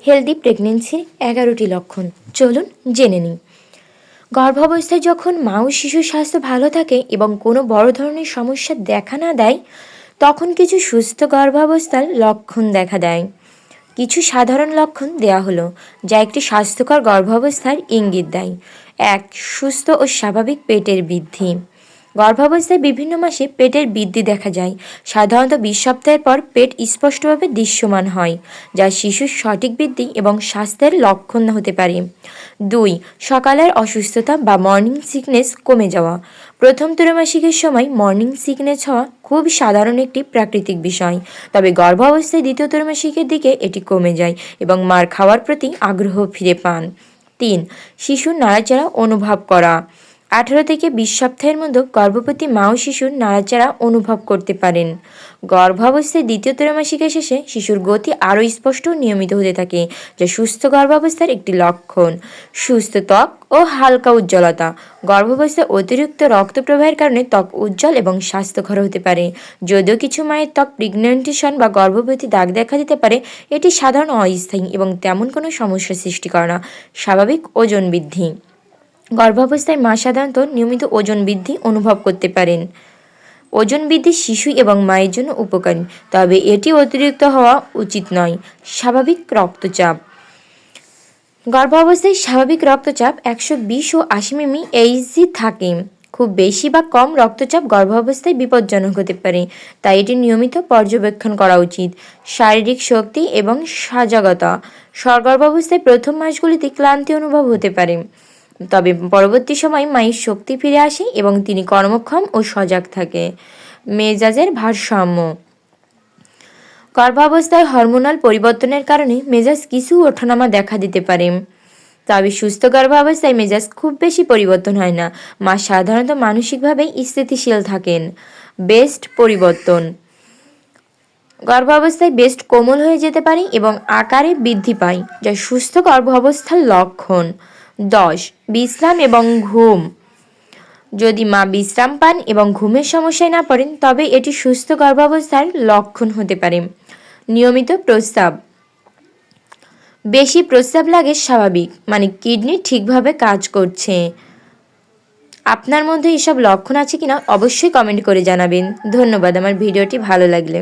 Healthy প্রেগনেন্সির 11টি লক্ষণ। চলুন জেনে নিই। গর্ভাবস্থায় যখন মা ও শিশুর স্বাস্থ্য ভালো থাকে এবং কোনো বড় ধরনের সমস্যা দেখা না দেয়, তখন কিছু সুস্থ গর্ভাবস্থার লক্ষণ দেখা দেয়। কিছু সাধারণ লক্ষণ দেয়া হলো, যা একটি স্বাস্থ্যকর গর্ভাবস্থার ইঙ্গিত দেয়। 1. সুস্থ ও স্বাভাবিক পেটের বৃদ্ধি। গর্ভাবস্থায় বিভিন্ন মাসে পেটের বৃদ্ধি দেখা যায়। সাধারণত 20 সপ্তাহের পর পেট স্পষ্টভাবে দৃশ্যমান হয়, যা শিশুর সঠিক বৃদ্ধি এবং স্বাস্থ্যের লক্ষণ হতে পারে। 2. সকালের অসুস্থতা বা মর্নিং সিকনেস কমে যাওয়া। প্রথম ত্রৈমাসিকের সময় মর্নিং সিকনেস হওয়া খুব সাধারণ একটি প্রাকৃতিক বিষয়, তবে গর্ভাবস্থায় দ্বিতীয় ত্রৈমাসিকের দিকে এটি কমে যায় এবং মার খাওয়ার প্রতি আগ্রহ ফিরে পান। 3. শিশুর নাড়াচাড়া অনুভব করা। 18 থেকে 20 সপ্তাহের মধ্যে গর্ভবতী মা ও শিশুর নাড়াচাড়া অনুভব করতে পারেন। গর্ভাবস্থায় দ্বিতীয় ত্রৈমাসিকের শেষে শিশুর গতি আরও স্পষ্ট ও নিয়মিত হতে থাকে, যা সুস্থ গর্ভাবস্থার একটি লক্ষণ। সুস্থ ত্বক ও হালকা উজ্জ্বলতা। গর্ভাবস্থায় অতিরিক্ত রক্ত প্রবাহের কারণে ত্বক উজ্জ্বল এবং স্বাস্থ্যকর হতে পারে। যদিও কিছু মায়ের ত্বক পিগমেন্টেশন বা গর্ভবতী দাগ দেখা দিতে পারে, এটি সাধারণ অস্থায়ী এবং তেমন কোনো সমস্যা সৃষ্টি করে না। স্বাভাবিক ওজন বৃদ্ধি। গর্ভাবস্থায় মা সাধারণত নিয়মিত ওজন বৃদ্ধি অনুভব করতে পারেন। ওজন বৃদ্ধি শিশু এবং মায়ের জন্য উপকারী, তবে এটি অতিরিক্ত হওয়া উচিত নয়। স্বাভাবিক রক্তচাপ। গর্ভাবস্থায় স্বাভাবিক রক্তচাপ 120 ও 80 মিমি এইচজি থাকে। খুব বেশি বা কম রক্তচাপ গর্ভাবস্থায় বিপজ্জনক হতে পারে, তাই এটি নিয়মিত পর্যবেক্ষণ করা উচিত। শারীরিক শক্তি এবং সজাগতা। গর্ভাবস্থায় প্রথম মাসগুলিতে ক্লান্তি অনুভব হতে পারে, তবে পরবর্তী সময় মায়ের শক্তি ফিরে আসে এবং তিনি কর্মক্ষম ও সজাগ থাকে। মেজাজের ভারসাম্য। গর্ভাবস্থায় হরমোনাল পরিবর্তনের কারণে মেজাজ কিছু ওঠানামা দেখা দিতে পারে, তবে সুস্থ গর্ভাবস্থায় মেজাজ খুব বেশি পরিবর্তন হয় না। মা সাধারণত মানসিকভাবে স্থিতিশীল থাকেন। ব্রেস্ট পরিবর্তন। গর্ভাবস্থায় ব্রেস্ট কোমল হয়ে যেতে পারে এবং আকারে বৃদ্ধি পায়, যা সুস্থ গর্ভাবস্থার লক্ষণ। 10. বিশ্রাম এবং ঘুম। যদি মা বিশ্রাম পান এবং ঘুমের সমস্যায় না পড়েন, তবে এটি সুস্থ গর্ভাবস্থার লক্ষণ হতে পারে। নিয়মিত প্রস্রাব। বেশি প্রস্রাব লাগে স্বাভাবিক, মানে কিডনি ঠিকভাবে কাজ করছে। আপনার মধ্যে এসব লক্ষণ আছে কিনা অবশ্যই কমেন্ট করে জানাবেন। ধন্যবাদ আমার ভিডিওটি ভালো লাগলে।